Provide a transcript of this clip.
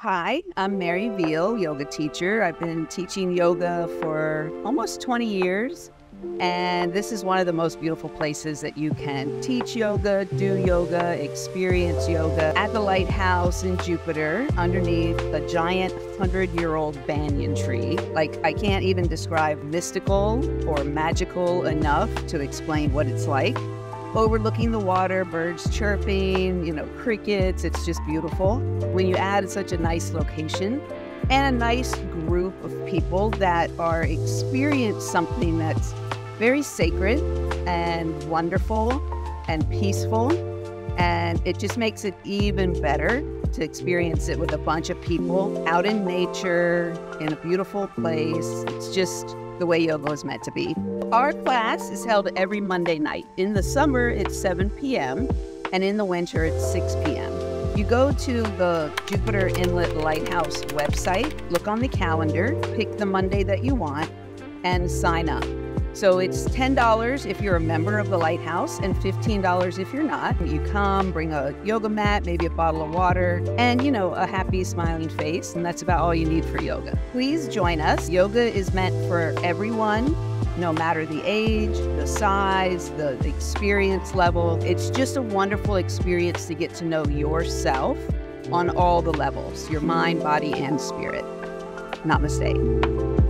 Hi, I'm Mary Veal, yoga teacher. I've been teaching yoga for almost 20 years, and this is one of the most beautiful places that you can teach yoga, do yoga, experience yoga at the lighthouse in Jupiter underneath a giant 100-year-old banyan tree. Like, I can't even describe mystical or magical enough to explain what it's like. Overlooking the water, birds chirping, crickets, it's just beautiful. When you add such a nice location and a nice group of people that are experience something that's very sacred and wonderful and peaceful, and it just makes it even better to experience it with a bunch of people out in nature, in a beautiful place. It's just the way yoga is meant to be. Our class is held every Monday night. In the summer, it's 7 p.m., and in the winter, it's 6 p.m. You go to the Jupiter Inlet Lighthouse website, look on the calendar, pick the Monday that you want, and sign up. So it's $10 if you're a member of the lighthouse and $15 if you're not. You come, bring a yoga mat, maybe a bottle of water, and a happy smiling face, and that's about all you need for yoga. Please join us. Yoga is meant for everyone, no matter the age, the size, the experience level. It's just a wonderful experience to get to know yourself on all the levels, your mind, body, and spirit. Namaste.